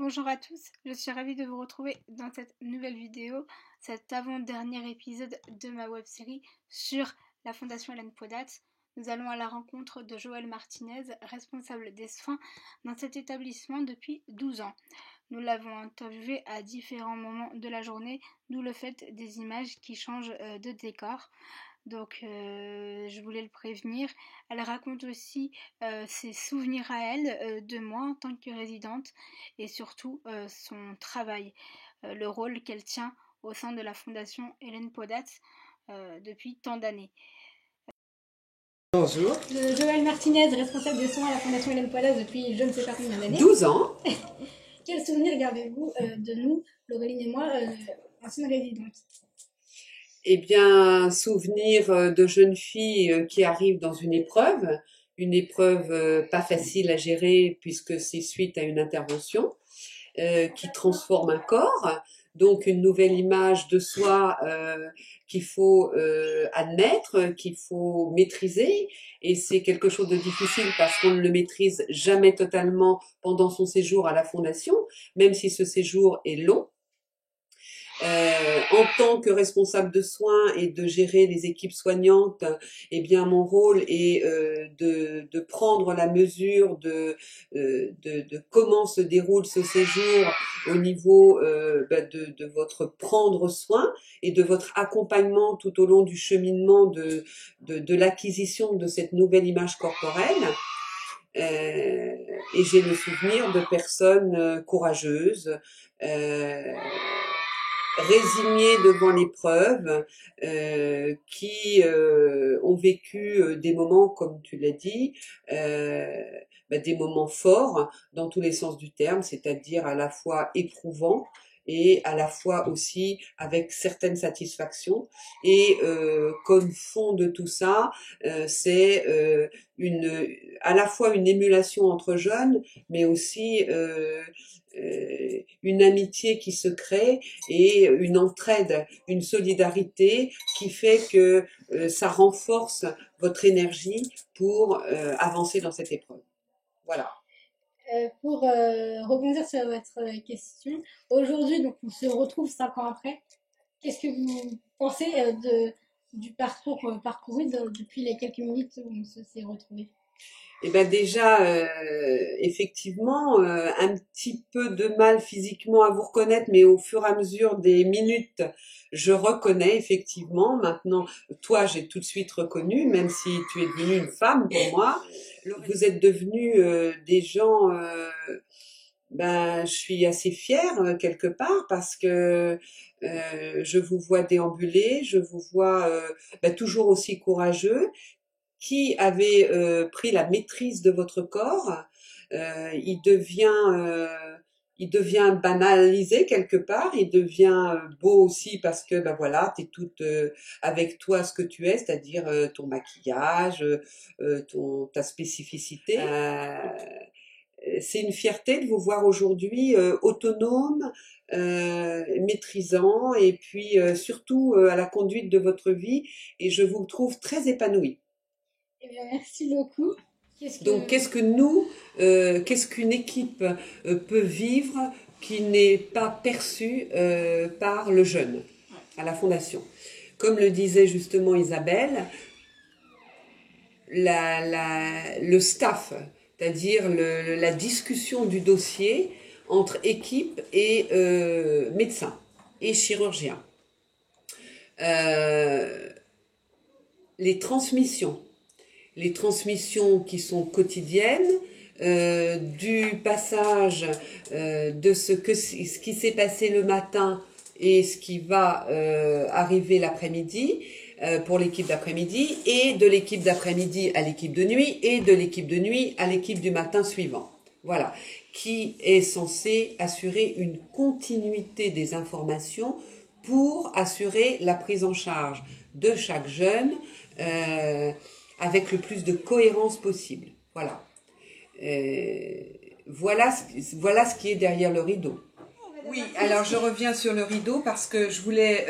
Bonjour à tous, je suis ravie de vous retrouver dans cette nouvelle vidéo, cet avant-dernier épisode de ma web-série sur la Fondation Hélène Paudat. Nous allons à la rencontre de Joël Martinez, responsable des soins dans cet établissement depuis 12 ans. Nous l'avons interviewé à différents moments de la journée, d'où le fait des images qui changent de décor. Donc je voulais le prévenir. Elle raconte aussi ses souvenirs à elle de moi en tant que résidente et surtout son travail, le rôle qu'elle tient au sein de la Fondation Hélène Paudat depuis tant d'années. Bonjour. Joël Martinez, responsable des soins à la Fondation Hélène Paudat depuis je ne sais pas combien d'années. 12 ans. Quels souvenirs gardez-vous de nous, Laureline et moi, anciennes résidentes? Eh bien, souvenir de jeunes filles qui arrivent dans une épreuve pas facile à gérer puisque c'est suite à une intervention qui transforme un corps, donc une nouvelle image de soi qu'il faut admettre, qu'il faut maîtriser, et c'est quelque chose de difficile parce qu'on ne le maîtrise jamais totalement pendant son séjour à la Fondation, même si ce séjour est long. En tant que responsable de soins et de gérer les équipes soignantes, eh bien mon rôle est de prendre la mesure de comment se déroule ce séjour au niveau de votre prendre soin et de votre accompagnement tout au long du cheminement de l'acquisition de cette nouvelle image corporelle. Et j'ai le souvenir de personnes courageuses, résignés devant l'épreuve, qui ont vécu des moments, comme tu l'as dit, des moments forts dans tous les sens du terme, c'est-à-dire à la fois éprouvants et à la fois aussi avec certaines satisfactions. Et comme fond de tout ça, c'est à la fois une émulation entre jeunes, mais aussi une amitié qui se crée et une entraide, une solidarité qui fait que ça renforce votre énergie pour avancer dans cette épreuve. Voilà. Pour rebondir sur votre question, aujourd'hui, donc on se retrouve 5 ans après. Qu'est-ce que vous pensez du parcours parcouru depuis les quelques minutes où on s'est retrouvés? Eh ben déjà, effectivement, un petit peu de mal physiquement à vous reconnaître, mais au fur et à mesure des minutes, je reconnais effectivement. Maintenant, toi, j'ai tout de suite reconnu, même si tu es devenue une femme pour moi. Vous êtes devenus des gens. Je suis assez fière quelque part parce que je vous vois déambuler, je vous vois toujours aussi courageux, qui avait pris la maîtrise de votre corps, il devient banalisé quelque part, il devient beau aussi parce que voilà, t'es toute avec toi ce que tu es, c'est-à-dire ton maquillage, ta spécificité. C'est une fierté de vous voir aujourd'hui autonome, maîtrisant et puis surtout à la conduite de votre vie, et je vous trouve très épanouie. Eh bien, merci beaucoup. Donc, qu'est-ce qu'une équipe peut vivre qui n'est pas perçue par le jeune à la Fondation? Comme le disait justement Isabelle, le staff, c'est-à-dire la discussion du dossier entre équipe et médecin et chirurgien. Les transmissions qui sont quotidiennes, du passage de ce qui s'est passé le matin et ce qui va arriver l'après-midi pour l'équipe d'après-midi, et de l'équipe d'après-midi à l'équipe de nuit, et de l'équipe de nuit à l'équipe du matin suivant. Voilà, qui est censé assurer une continuité des informations pour assurer la prise en charge de chaque jeune avec le plus de cohérence possible. Voilà. Voilà ce qui est derrière le rideau. Oui, alors je reviens sur le rideau parce que je voulais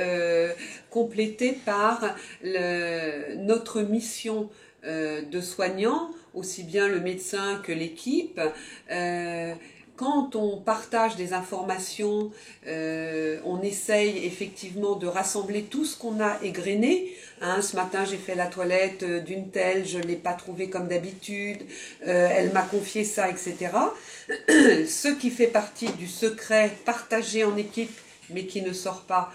compléter par notre mission de soignants, aussi bien le médecin que l'équipe, quand on partage des informations, on essaye effectivement de rassembler tout ce qu'on a égrené. Hein, ce matin, j'ai fait la toilette d'une telle, je ne l'ai pas trouvée comme d'habitude, elle m'a confié ça, etc. Ce qui fait partie du secret partagé en équipe, mais qui ne sort pas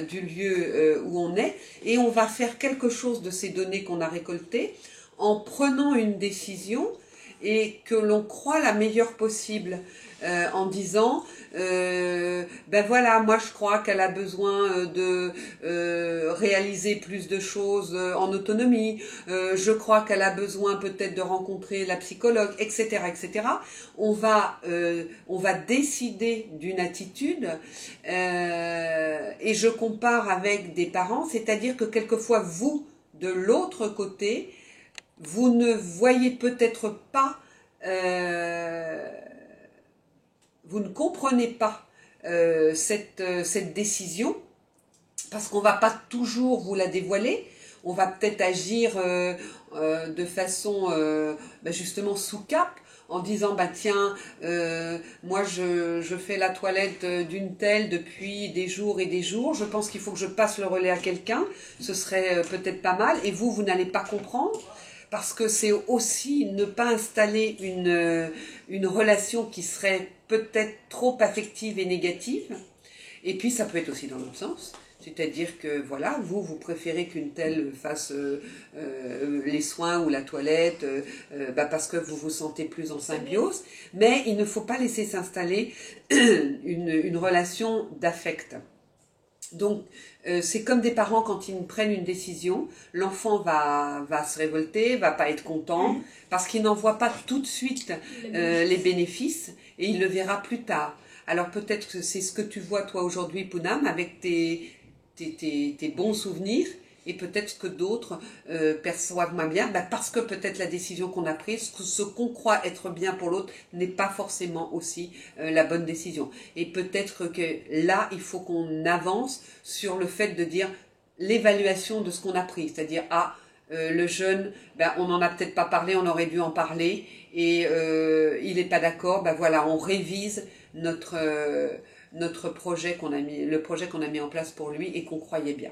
du lieu où on est. Et on va faire quelque chose de ces données qu'on a récoltées en prenant une décision et que l'on croit la meilleure possible, en disant ben voilà, moi je crois qu'elle a besoin de réaliser plus de choses en autonomie, je crois qu'elle a besoin peut-être de rencontrer la psychologue, etc., etc. On va décider d'une attitude, et je compare avec des parents, c'est-à-dire que quelquefois vous, de l'autre côté, vous ne voyez peut-être pas, vous ne comprenez pas cette décision, parce qu'on ne va pas toujours vous la dévoiler, on va peut-être agir de façon justement sous cap, en disant bah tiens, moi je fais la toilette d'une telle depuis des jours et des jours, je pense qu'il faut que je passe le relais à quelqu'un, ce serait peut-être pas mal, et vous n'allez pas comprendre, parce que c'est aussi ne pas installer une relation qui serait peut-être trop affective et négative. Et puis ça peut être aussi dans l'autre sens, c'est-à-dire que voilà, vous préférez qu'une telle fasse les soins ou la toilette parce que vous vous sentez plus en symbiose, mais il ne faut pas laisser s'installer une relation d'affect. Donc, c'est comme des parents quand ils prennent une décision, l'enfant va se révolter, va pas être content, parce qu'il n'en voit pas tout de suite les bénéfices, et il le verra plus tard. Alors peut-être que c'est ce que tu vois toi aujourd'hui, Poonam, avec tes bons souvenirs, et peut-être que d'autres perçoivent moins bien, parce que peut-être la décision qu'on a prise, ce qu'on croit être bien pour l'autre, n'est pas forcément aussi la bonne décision. Et peut-être que là, il faut qu'on avance sur le fait de dire l'évaluation de ce qu'on a pris, c'est-à-dire le jeune, on n'en a peut-être pas parlé, on aurait dû en parler, et il n'est pas d'accord, voilà, on révise notre projet le projet qu'on a mis en place pour lui et qu'on croyait bien.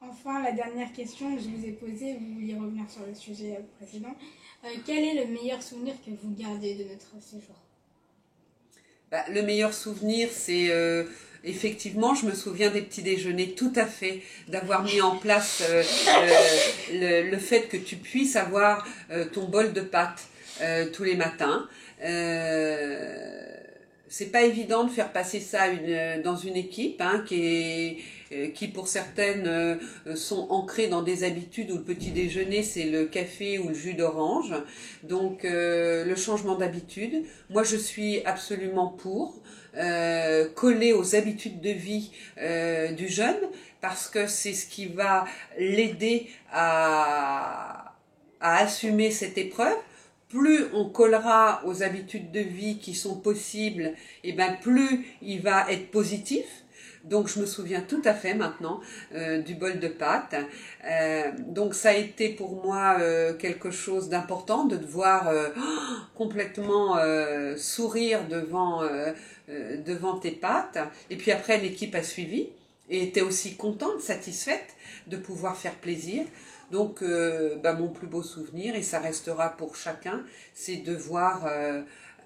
Enfin, la dernière question que je vous ai posée, vous vouliez revenir sur le sujet précédent. Quel est le meilleur souvenir que vous gardez de notre séjour ? Le meilleur souvenir, c'est effectivement, je me souviens des petits déjeuners, tout à fait, d'avoir mis en place le fait que tu puisses avoir ton bol de pâtes tous les matins. C'est pas évident de faire passer ça dans une équipe qui pour certaines sont ancrées dans des habitudes où le petit déjeuner c'est le café ou le jus d'orange. Donc le changement d'habitude, moi je suis absolument pour coller aux habitudes de vie du jeune, parce que c'est ce qui va l'aider à assumer cette épreuve. Plus on collera aux habitudes de vie qui sont possibles, et plus il va être positif. Donc je me souviens tout à fait maintenant du bol de pâtes. Donc ça a été pour moi quelque chose d'important de devoir complètement sourire devant tes pâtes. Et puis après l'équipe a suivi et était aussi contente, satisfaite de pouvoir faire plaisir. Donc, mon plus beau souvenir, et ça restera pour chacun, c'est de voir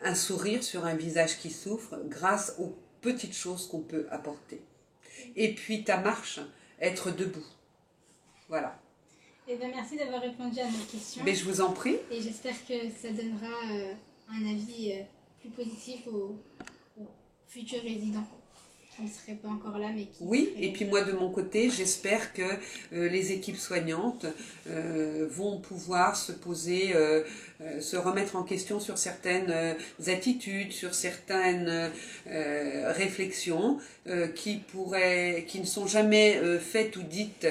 un sourire sur un visage qui souffre grâce aux petites choses qu'on peut apporter. Et puis ta marche, être debout. Voilà. Eh bien, merci d'avoir répondu à nos questions. Mais je vous en prie. Et j'espère que ça donnera un avis plus positif aux futurs résidents. On ne serait pas encore là, mais qui... Oui, et puis moi de mon côté, j'espère que les équipes soignantes vont pouvoir se poser, se remettre en question sur certaines attitudes, sur certaines réflexions qui ne sont jamais faites ou dites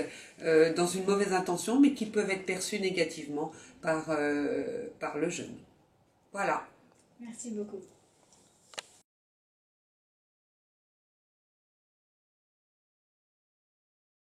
dans une mauvaise intention, mais qui peuvent être perçues négativement par le jeune. Voilà. Merci beaucoup.